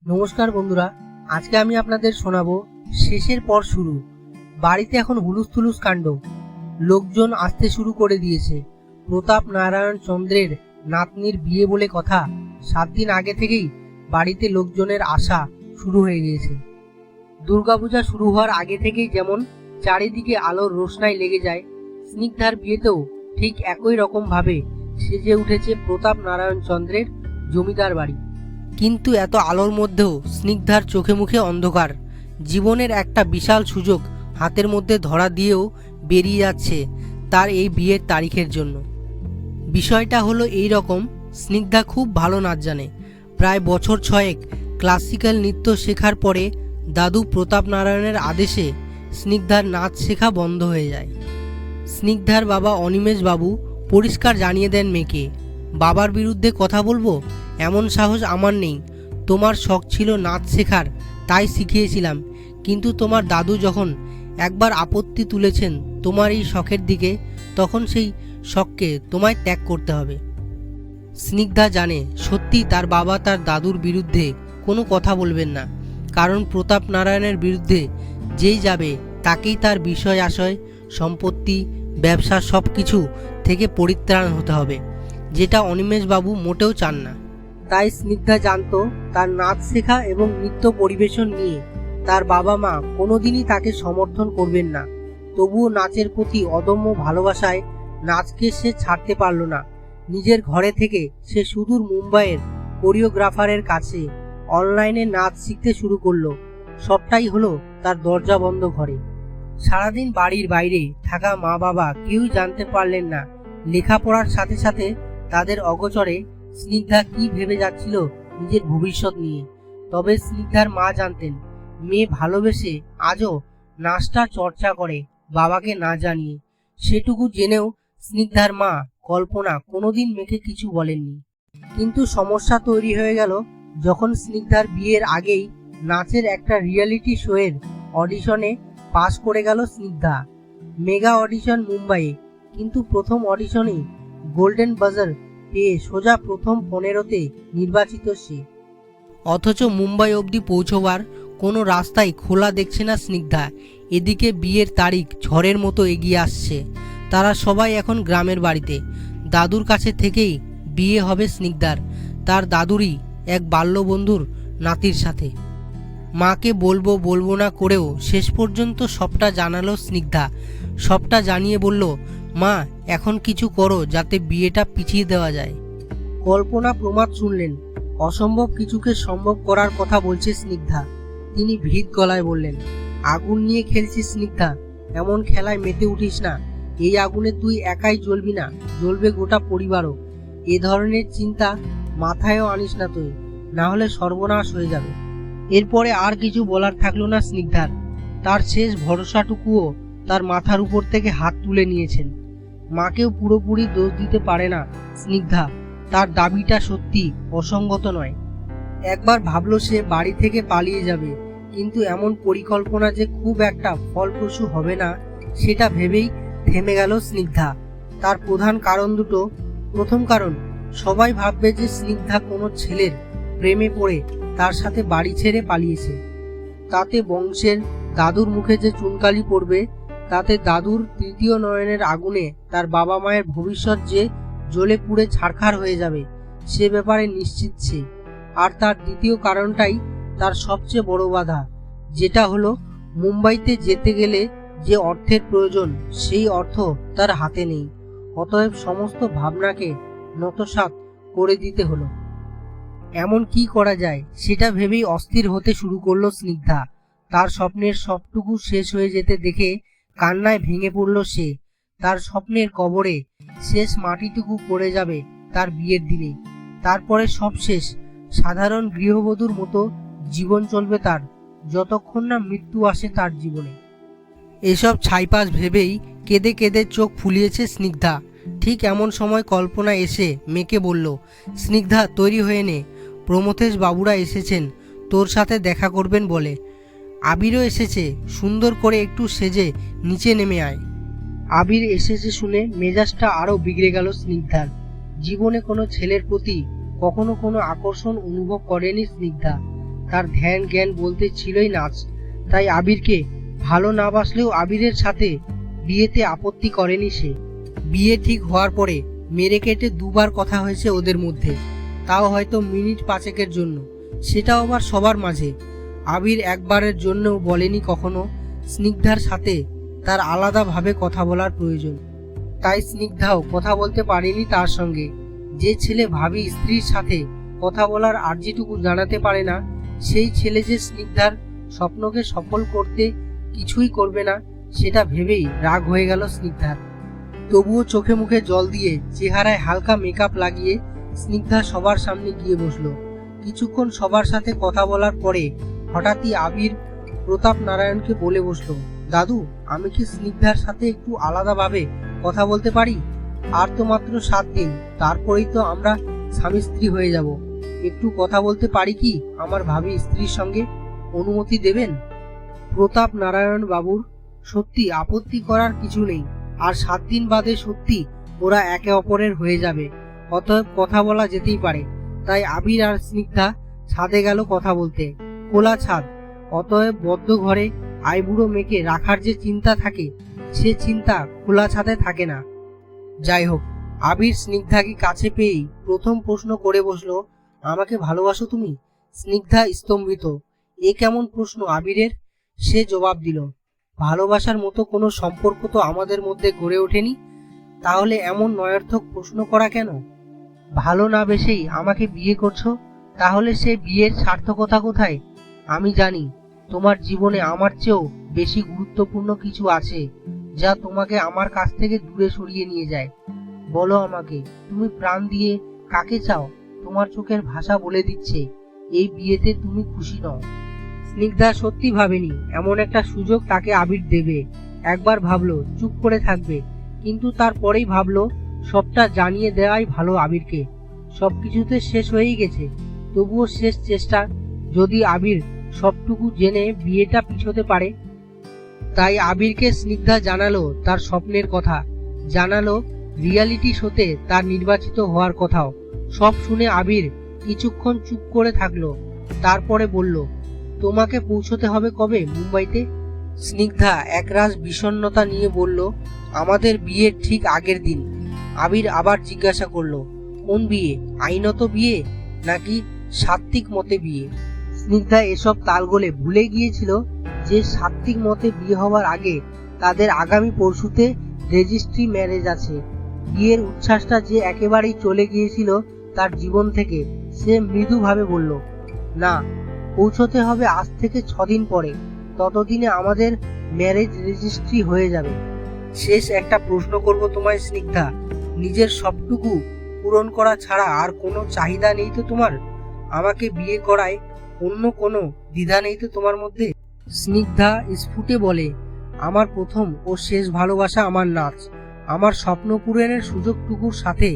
নমস্কার বন্ধুরা, আজকে আমি আপনাদের শোনাবো শেষের পর শুরু। বাড়িতে এখন হুলুস্থুলুস কাণ্ড, লোকজন আসতে শুরু করে দিয়েছে। প্রতাপ নারায়ণ চন্দ্রের নাতনির বিয়ে বলে কথা। 7 দিন আগে থেকেই বাড়িতে লোকজনের আসা শুরু হয়ে গিয়েছে। দুর্গাপূজা শুরু হওয়ার আগে থেকেই যেমন চারিদিকে আলোর রোশনাই লেগে যায়, স্নিগ্ধার বিয়েতেও ঠিক একই রকম ভাবে সেজে উঠেছে প্রতাপ নারায়ণ চন্দ্রের জমিদার বাড়ি। কিন্তু এত আলোর মধ্যেও স্নিগ্ধার চোখে মুখে অন্ধকার। জীবনের একটা বিশাল সুযোগ হাতের মধ্যে ধরা দিয়েও বেরিয়ে যাচ্ছে তার এই বিয়ের তারিখের জন্য। বিষয়টা হলো এই রকম, স্নিগ্ধা খুব ভালো নাচ জানে। প্রায় বছর 6 ক্লাসিক্যাল নৃত্য শেখার পরে দাদু প্রতাপ নারায়ণের আদেশে স্নিগ্ধার নাচ শেখা বন্ধ হয়ে যায়। স্নিগ্ধার বাবা অনিমেষ বাবু পরিষ্কার জানিয়ে দেন মেয়েকে, বাবার বিরুদ্ধে কথা বলবো এমন সাহস আমার নেই। তোমার শখ ছিল নাচ শেখার, তাই শিখিয়েছিলাম, কিন্তু তোমার দাদু যখন একবার আপত্তি তুলেছেন তোমার এই শখের দিকে, তখন সেই শখকে তোমায় ত্যাগ করতে হবে। স্নিগ্ধা জানে সত্যি তার বাবা তার দাদুর বিরুদ্ধে কোনো কথা বলবেন না, কারণ প্রতাপ নারায়ণের বিরুদ্ধে যেই যাবে তাকেই তার বিষয় আশয়, সম্পত্তি, ব্যবসা সব কিছু থেকে পরিত্রাণ হতে হবে, যেটা অনিমেষ বাবু মোটেও চান না। তাই স্নিগ্ধা জানতো তার নাচ শেখা এবং নৃত্য পরিবেশন নিয়ে তার বাবা মা কোনোদিনই তাকে সমর্থন করবেন না। তবুও নাচের প্রতি অদম্য ভালোবাসায় নাচকে সে ছাড়তে পারল না। নিজের ঘরে থেকে সে সুদূর মুম্বাইয়ের কোরিওগ্রাফারের কাছে অনলাইনে নাচ শিখতে শুরু করলো। সবটাই হলো তার দরজা বন্ধ ঘরে। সারাদিন বাড়ির বাইরে থাকা মা বাবা কেউই জানতে পারলেন না লেখাপড়ার সাথে সাথে তাদের অগোচরে স্নিগ্ধা কি ভেবে যাচ্ছিল নিজের ভবিষ্যৎ নিয়ে। তবে স্নিগ্ধার মা জানতেন মেয়ে ভালোবেসে আজও নাচটা চর্চা করে, বাবাকে না জানিয়ে। সেটুকু জেনেও স্নিগ্ধার মা কল্পনা কোনোদিন মেয়েকে কিছু বলেননি। কিন্তু সমস্যা তৈরি হয়ে গেল যখন স্নিগ্ধার বিয়ের আগেই নাচের একটা রিয়েলিটি শোয়ের অডিশনে পাশ করে গেল স্নিগ্ধা। মেগা অডিশন মুম্বাইয়ে, কিন্তু প্রথম অডিশনেই গোল্ডেন বাজার পেয়ে সোজা প্রথম 15তে নির্বাচিত সে। অথচ মুম্বাই অবধি পৌঁছবার কোনো রাস্তাই খোলা দেখছে না স্নিগ্ধা। এদিকে বিয়ের তারিখ ঝড়ের মতো এগিয়ে আসছে। তারা সবাই এখন গ্রামের বাড়িতে। দাদুর কাছে থেকেই বিয়ে হবে স্নিগ্ধার, তার দাদুরই এক বাল্যবন্ধুর নাতির সাথে। মাকে বলবো বলবো না করেও শেষ পর্যন্ত সবটা জানালো স্নিগ্ধা। সবটা জানিয়ে বলল, মা এখন কিছু করো যাতে বিয়েটা পিছিয়ে দেওয়া যায়। কল্পনা প্রমাদ শুনলেন, অসম্ভব কিছুকে সম্ভব করার কথা বলছে স্নিগ্ধা। তিনি ভীত গলায় বললেন, আগুন নিয়ে খেলছিস স্নিগ্ধা, এমন খেলায় মেতে উঠিস না। এই আগুনে তুই একাই জ্বলবি না, জ্বলবে গোটা পরিবারও। এ ধরনের চিন্তা মাথায়ও আনিস না তুই, না হলে সর্বনাশ হয়ে যাবে। এরপরে আর কিছু বলার থাকলো না স্নিগ্ধার। তার শেষ ভরসাটুকুও তার মাথার উপর থেকে হাত তুলে নিয়েছেন। মাকেও পুরোপুরি দোষ দিতে পারে না স্নিগ্ধা, তার দাবিটা সত্যি অসঙ্গত নয়। একবার ভাবলো সে বাড়ি থেকে পালিয়ে যাবে, কিন্তু এমন পরিকল্পনা যে খুব একটা ফলপ্রসূ হবে না সেটা ভেবেই থেমে গেল স্নিগ্ধা। তার প্রধান কারণ দুটো। প্রথম কারণ, সবাই ভাববে যে স্নিগ্ধা কোনো ছেলের প্রেমে পড়ে তার সাথে বাড়ি ছেড়ে পালিয়েছে। তাতে বংশের দাদুর মুখে যে চুনকালি পড়বে, তাতে দাদুর তৃতীয় নয়নের আগুনে তার বাবা মায়ের ভবিষ্যৎ যে জ্বলে পুড়ে ছারখার হয়ে যাবে, সে ব্যাপারে নিশ্চিত সে। আর তার দ্বিতীয় কারণটাই তার সবচেয়ে বড় বাধা, যেটা হলো মুম্বাইতে যেতে গেলে যে অর্থের প্রয়োজন, সেই অর্থ তার হাতে নেই। অতএব সমস্ত ভাবনাকে নতশাত করে দিতে হলো। এমন কি করা যায় সেটা ভেবেই অস্থির হতে শুরু করলো স্নিগ্ধা। তার স্বপ্নের সবটুকু শেষ হয়ে যেতে দেখে কান্নায় ভেঙে পড়ল সে। তার স্বপ্নের কবরে শেষ মাটিটুকু পড়ে যাবে তার বিয়ের দিনে। তারপরে সব শেষ। সাধারণ গৃহবধূর মতো জীবন চলবে তার, যতক্ষণ না মৃত্যু আসে তার জীবনে। এসব ছাইপাশ ভেবেই কেঁদে কেঁদে চোখ ফুলিয়েছে স্নিগ্ধা। ঠিক এমন সময় কল্পনা এসে মেয়েকে বলল, স্নিগ্ধা তৈরি হয়ে নে, প্রমথেশ বাবুরা এসেছেন তোর সাথে দেখা করবেন বলে। আবিরও এসেছে, সুন্দর করে একটু সেজে নিচে নেমে আয়। আবির এসেছে শুনে মেজাজটা আরো বিগড়ে গেল স্নিগ্ধার। জীবনে কোনো ছেলের প্রতি কখনো কোনো আকর্ষণ অনুভব করেনি স্নিগ্ধা। তার ধ্যান জ্ঞান বলতে ছিলই নাচ। তাই আবিরকে ভালো না বাসলেও আবিরের সাথে বিয়েতে আপত্তি করেনি সে। বিয়ে ঠিক হওয়ার পরে মেরে কেটে দুবার কথা হয়েছে ওদের মধ্যে, তাও হয়তো মিনিট 5 জন্য, সেটাও আবার সবার মাঝে। আবির একবারের জন্যও বলেনি কখনো স্নিগ্ধার সাথে তার আলাদাভাবে কথা বলার প্রয়োজন। তাই স্নিগ্ধাও কথা বলতে পারেনি তার সঙ্গে। যে ছেলে ভাবি স্ত্রীর সাথে কথা বলার আর্জিটুকু জানাতে পারে না, সেই ছেলে যে স্নিগ্ধার স্বপ্নকে সফল করতে কিছুই করবে না, সেটা ভেবেই রাগ হয়ে গেল স্নিগ্ধার। তবুও চোখে মুখে জল দিয়ে চেহারায় হালকা মেকআপ লাগিয়ে স্নিগ্ধা সবার সামনে গিয়ে বসলো। কিছুক্ষণ সবার সাথে কথা বলার পরে হঠাৎই আবির প্রতাপ নারায়ণকে বলে বসলো, দাদু, আমি কি স্নিগ্ধার সাথে একটু আলাদাভাবে কথা বলতে পারি? আর তো মাত্র 7 দিন, তারপরেই তো আমরা স্বামী স্ত্রী হয়ে যাব। একটু কথা বলতে পারি কি আমার ভাবি স্ত্রীর সঙ্গে? অনুমতি দেবেন? প্রতাপ নারায়ণ বাবুর সত্যি আপত্তি করার কিছু নেই, আর 7 দিন বাদে সত্যি ওরা একে অপরের হয়ে যাবে, অতএব কথা বলা যেতেই পারে। তাই আবির আর স্নিগ্ধা ছাদে গেল কথা বলতে। খোলা ছাদ, অতএব বদ্ধ ঘরে আইবুড়ো মেয়েকে রাখার যে চিন্তা থাকে, সে চিন্তা খোলা ছাদে থাকে না। যাই হোক, আবির স্নিগ্ধাকে কাছে পেয়েই প্রথম প্রশ্ন করে বসলো, আমাকে ভালোবাসো তুমি? স্নিগ্ধা স্তম্ভিত। এ কেমন প্রশ্ন আবিরের? সে জবাব দিল, ভালোবাসার মতো কোনো সম্পর্ক তো আমাদের মধ্যে গড়ে ওঠেনি, তাহলে এমন নয়ার্থক প্রশ্ন করা কেন? ভালো না বেসেই আমাকে বিয়ে করছো, তাহলে সে বিয়ের সার্থকতা কোথায়? আমি জানি তোমার জীবনে আমার চেয়েও বেশি গুরুত্বপূর্ণ কিছু আছে, যা তোমাকে আমার কাছ থেকে দূরে সরিয়ে নিয়ে যায়। বলো আমাকে, তুমি প্রাণ দিয়ে কাকে চাও? তোমার চোখের ভাষা বলে দিচ্ছে এই বিয়েতে তুমি খুশি নও। স্নিগ্ধা সত্যি ভাবেনি এমন একটা সুযোগ তাকে আবির দেবে। একবার ভাবলো চুপ করে থাকবে, কিন্তু তারপরেই ভাবলো সবটা জানিয়ে দেওয়াই ভালো আবিরকে। সবকিছুতে শেষ হয়েই গেছে, তবুও শেষ চেষ্টা, যদি আবির সবটুকু জেনে বিয়েটা পিছোতে পারে। তাই আবিরকে স্নিগ্ধা জানালো তার স্বপ্নের কথা, জানালো রিয়ালিটি শোতে তার নির্বাচিত হওয়ার কথাও। সব শুনে আবির কিছুক্ষণ চুপ করে থাকলো, তারপরে বলল, তোমাকে পৌঁছতে হবে কবে মুম্বাইতে? স্নিগ্ধা একরাশ বিষণ্ণতা নিয়ে বলল, আমাদের বিয়ের ঠিক আগের দিন। আবির আবার জিজ্ঞাসা করলো, কোন বিয়ে? আইনত বিয়ে নাকি সাত্ত্বিক মতে বিয়ে? স্নিগ্ধা এসব তালগোলে ভুলে গিয়েছিল যে সাত্ত্বিক মতে বিয়ে হওয়ার আগে তাদের আগামী পরশুতে রেজিস্ট্রি ম্যারেজ আছে। বিয়ের উচ্ছ্বাসটা যে একেবারেই চলে গিয়েছিল তার জীবন থেকে, সে মৃদুভাবে বলল, না, পৌঁছতে হবে আজ থেকে 6 দিন পরে, ততদিনে আমাদের ম্যারেজ রেজিস্ট্রি হয়ে যাবে। শেষ একটা প্রশ্ন করব তোমায় স্নিগ্ধা, নিজের সবটুকু পূরণ করা ছাড়া আর কোনো চাহিদা নেই তো তোমার? আমাকে বিয়ে করায় অন্য কোনো দ্বিধা নেই তো তোমার মধ্যে? স্নিগ্ধা স্ফুটে বলে, আমার প্রথম ও শেষ ভালোবাসা আমার নাচ। আমার স্বপ্ন পূরণের সুযোগটুকুর সাথে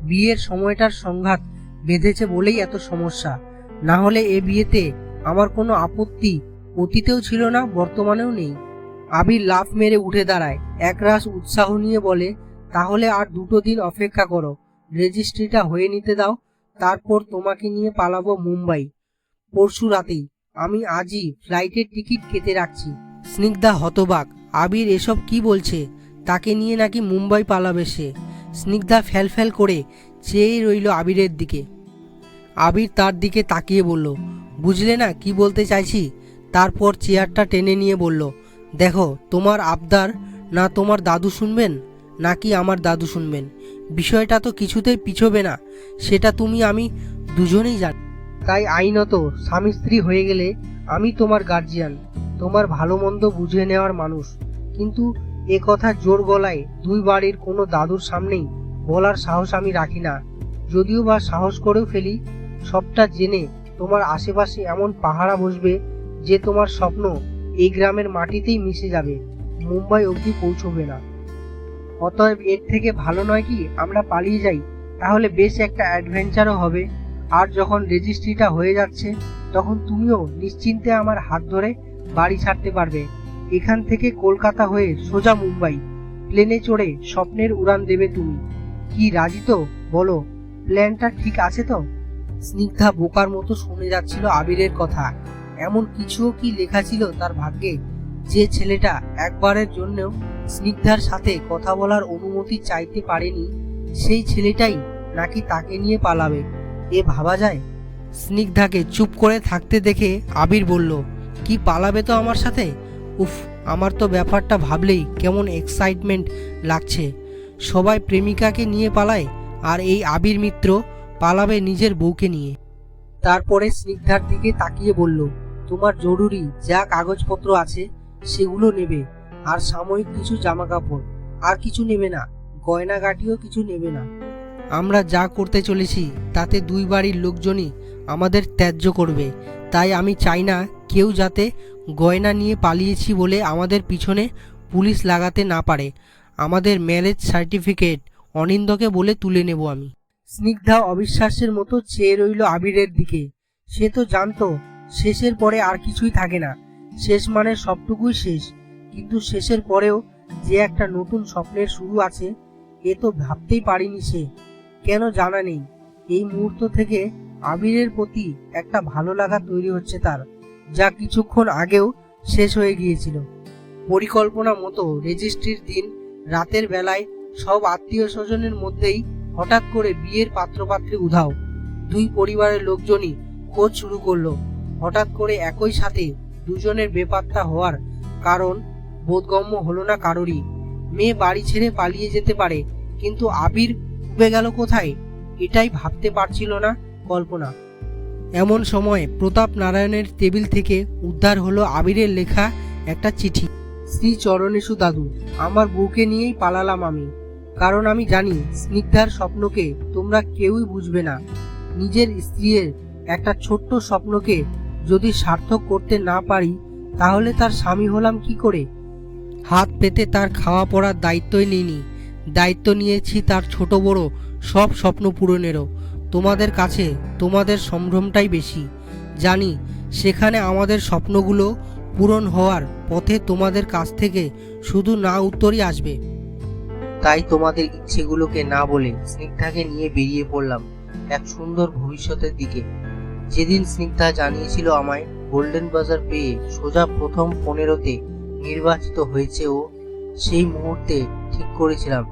বিয়ের সময়টার সংঘাত বেঁধেছে বলেই এত সমস্যা। না হলে এ বিয়েতে আমার কোনো আপত্তি অতীতেও ছিল না, বর্তমানেও নেই। আবির লাফ মেরে উঠে দাঁড়ায়, একরাশ উৎসাহ নিয়ে বলে, তাহলে আর 2 দিন অপেক্ষা করো, রেজিস্ট্রিটা হয়ে নিতে দাও, তারপর তোমাকে নিয়ে পালাবো মুম্বাই। পরশু রাতেই, আমি আজই ফ্লাইটের টিকিট কেটে রাখছি। স্নিগ্ধা হতবাক, আবির এসব কি বলছে? তাকে নিয়ে নাকি মুম্বাই পালাবে সে? স্নিগ্ধা ফ্যাল করে চেয়েই রইল আবিরের দিকে। আবির তার দিকে তাকিয়ে বলল, বুঝলে না কি বলতে চাইছি? তারপর চেয়ারটা টেনে নিয়ে বলল, দেখো, তোমার আবদার না তোমার দাদু শুনবেন নাকি আমার দাদু শুনবেন, বিষয়টা তো কিছুতেই পিছোবে না, সেটা তুমি আমি দুজনেই জানি। তাই আইনত স্বামী স্ত্রী হয়ে গেলে আমি তোমার গার্জিয়ান, তোমার ভালো মন্দ বুঝে নেওয়ার মানুষ। কিন্তু এ কথা জোর গলায় 2 বাড়ির কোনো দাদুর সামনেই বলার সাহস আমি রাখি না। যদিও বা সাহস করেও ফেলি, সবটা জেনে তোমার আশেপাশে এমন পাহারা বসবে যে তোমার স্বপ্ন এই গ্রামের মাটিতেই মিশে যাবে, মুম্বাই অবধি পৌঁছবে না। অতএব এর থেকে ভালো নয় কি আমরা পালিয়ে যাই? তাহলে বেশ একটা অ্যাডভেঞ্চারও হবে। আর যখন রেজিস্ট্রিটা হয়ে যাচ্ছে, তখন তুমিও নিশ্চিন্তে আমার হাত ধরে বাড়ি ছাড়তে পারবে। এখান থেকে কলকাতা হয়ে সোজা মুম্বাই, প্লেনে চড়ে স্বপ্নের উড়ান দেবে তুমি। কি রাজি তো? বলো, প্ল্যানটা ঠিক আছে তো? স্নিগ্ধা বোকার মতো শুনে যাচ্ছিল আবিরের কথা। এমন কিছুও কি লেখা ছিল তার ভাগ্যে, যে ছেলেটা একবারের জন্যও স্নিগ্ধার সাথে কথা বলার অনুমতি চাইতে পারেনি, সেই ছেলেটাই নাকি তাকে নিয়ে পালাবে? এ ভাবা যায়? স্নিগ্ধাকে চুপ করে থাকতে দেখে আবির বলল, কি পালাবে তো আমার সাথে? উফ, আমার তো ব্যাপারটা ভাবলেই কেমন এক্সাইটমেন্ট লাগছে। সবাই প্রেমিকাকে নিয়ে পালায়, আর এই আবির মিত্র পালাবে নিজের বউকে নিয়ে। তারপরে স্নিগ্ধার দিকে তাকিয়ে বলল, তোমার জরুরি যা কাগজপত্র আছে সেগুলো নেবে, আর সাময়িক কিছু জামা কাপড়, আর কিছু নেবে না, গয়নাগাটিও কিছু নেবে না। আমরা যা করতে চলেছি তাতে দুই বাড়ির লোকজনই আমাদের ত্যায্য করবে, তাই আমি চাই না কেউ যাতে গয়না নিয়ে পালিয়েছি বলে আমাদের পিছনে পুলিশ লাগাতে না পারে। আমাদের ম্যারেজ সার্টিফিকেট অনিন্দকে বলে তুলে নেব আমি। স্নিগ্ধা অবিশ্বাসের মতো চেয়ে রইল আবিরের দিকে। সে তো জানতো শেষের পরে আর কিছুই থাকে না, শেষ মানে সবটুকুই শেষ। কিন্তু শেষের পরেও যে একটা নতুন স্বপ্নের শুরু আছে, এ তো ভাবতেই পারিনি সে। কেন জানা নেই, এই মুহূর্ত থেকে আবিরের প্রতি একটা ভালো লাগা তৈরি হচ্ছে তার, যা কিছুক্ষণ আগেও শেষ হয়ে গিয়েছিল। পরিকল্পনা মতো রেজিস্ট্রির দিন রাতের বেলায় সব আত্মীয় স্বজনের মধ্যেই হঠাৎ করে বিয়ের পাত্রপাত্রী উধাও। দুই পরিবারের লোকজনই খোঁজ শুরু করলো। হঠাৎ করে একই সাথে দুজনের বেপাত্তা হওয়ার কারণ বোধগম্য হলো না কারোরই। মেয়ে বাড়ি ছেড়ে পালিয়ে যেতে পারে, কিন্তু আবির ডুবে গেল কোথায়, এটাই ভাবতে পারছিল না কল্পনা। এমন সময় প্রতাপ নারায়ণের টেবিল থেকে উদ্ধার হলো আবিরের লেখা একটা চিঠি। শ্রী চরণেশু দাদু, আমার বউকে নিয়েই পালালাম আমি, কারণ আমি জানি স্নিগ্ধার স্বপ্নকে তোমরা কেউই বুঝবে না। নিজের স্ত্রীর একটা ছোট্ট স্বপ্নকে যদি সার্থক করতে না পারি, তাহলে তার স্বামী হলাম কি করে? হাত পেতে তার খাওয়া পড়ার দায়িত্বই নিইনি, দায়িত্ব নিয়েছি তার ছোট বড় সব স্বপ্ন পূরণেরও। তোমাদের কাছে তোমাদের সম্ভ্রমটাই বেশি। জানি সেখানে আমাদের স্বপ্নগুলো পূরণ হওয়ার পথে তোমাদের কাছ থেকে শুধু না উত্তরই আসবে। তাই তোমাদের ইচ্ছেগুলোকে না বলে স্নিগ্ধাকে নিয়ে বেরিয়ে পড়লাম এক সুন্দর ভবিষ্যতের দিকে। যেদিন স্নিগ্ধা জানিয়েছিল আমায় গোল্ডেন বাজার পেয়ে সোজা প্রথম 15তে নির্বাচিত হয়েছে ও, সেই মুহূর্তে ঠিক করেছিলাম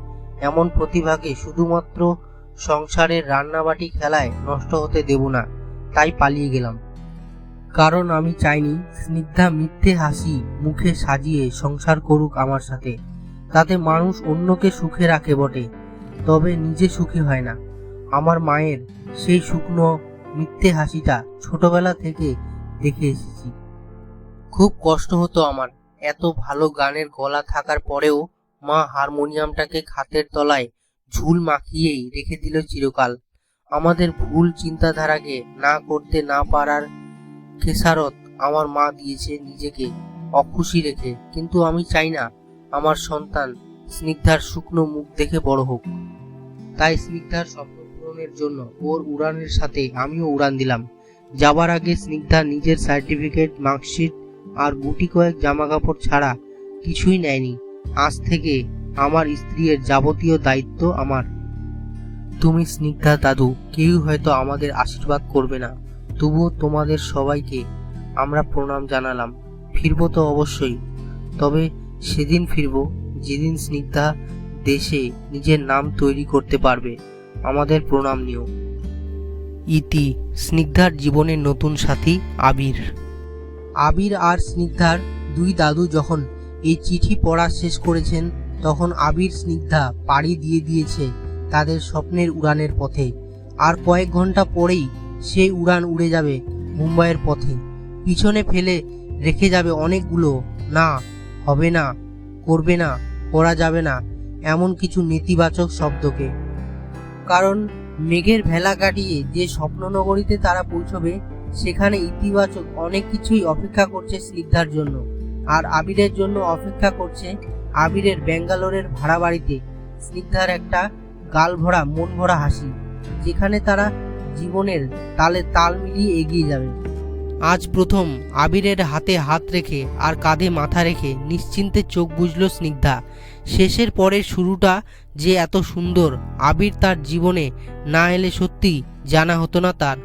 এমন প্রতিভাকে শুধুমাত্র সংসারের রান্নাবাটি খেলায় নষ্ট হতে দেব না। তাই পালিয়ে গেলাম, কারণ আমি চাইনি স্নিগ্ধা মিথ্যে হাসি মুখে সাজিয়ে সংসার করুক আমার সাথে। তাতে মানুষ অন্যকে সুখে রাখে বটে, তবে নিজে সুখী হয় না। আমার মায়ের সেই শুকনো মিথ্যে হাসিটা ছোটবেলা থেকে দেখে এসেছি। খুব কষ্ট হতো আমার, এত ভালো গানের গলা থাকার পরেও মা হারমোনিয়ামটাকে খাতের তলায় ঝুল মাখিয়েই রেখে দিল চিরকাল। আমাদের ভুল চিন্তাধারাকে না করতে না পারার খেসারত আমার মা দিয়েছে নিজেকে অখুশি রেখে। কিন্তু আমি চাই না আমার সন্তান স্নিগ্ধার শুকনো মুখ দেখে বড় হোক। তাই স্নিগ্ধার স্বপ্ন পূরণের জন্য ওর উড়ানের সাথে আমিও উড়ান দিলাম। যাবার আগে স্নিগ্ধা নিজের সার্টিফিকেট, মার্কশিট আর গুটি কয়েক জামা কাপড় ছাড়া কিছুই নেয়নি। আজ থেকে আমার স্ত্রীর যাবতীয় দায়িত্ব আমার। তুমি স্নিগ্ধা দাদু কেউ হয়তো আমাদের আশীর্বাদ করবে না, তবুও তোমাদের সবাইকে আমরা প্রণাম জানালাম। ফিরবো তো অবশ্যই, তবে সেদিন ফিরবো যেদিন স্নিগ্ধা দেশে নিজের নাম তৈরি করতে পারবে। আমাদের প্রণাম নিও। ইতি স্নিগ্ধার জীবনের নতুন সাথী আবির। আবির আর স্নিগ্ধার দুই দাদু যখন এই চিঠি পড়া শেষ করেছেন, তখন আবির স্নিগ্ধা পাড়ি দিয়ে দিয়েছে তাদের স্বপ্নের উড়ানের পথে। আর কয়েক ঘন্টা পরেই সেই উড়ান উড়ে যাবে মুম্বাইয়ের পথে। পিছনে ফেলে রেখে যাবে অনেকগুলো না, হবে না, করবে না, করা যাবে না এমন কিছু নেতিবাচক শব্দকে। কারণ মেঘের ভেলা কাটিয়ে যে স্বপ্ননগরীতে তারা পৌঁছবে, সেখানে ইতিবাচক অনেক কিছুই অপেক্ষা করছে স্নিগ্ধার জন্য। আর আবিরের জন্য অপেক্ষা করছে আবিরের ব্যাঙ্গালোরের ভাড়া বাড়িতে স্নিগ্ধার একটা গাল ভরা মন ভরা হাসি, যেখানে তারা জীবনের তালে তাল মিলিয়ে এগিয়ে যাবে। আজ প্রথম আবিরের হাতে হাত রেখে আর কাঁধে মাথা রেখে নিশ্চিন্তে চোখ বুজল স্নিগ্ধা। শেষের পরের শুরুটা যে এত সুন্দর আবির তার জীবনে না এলে সত্যি জানা হতো না তার।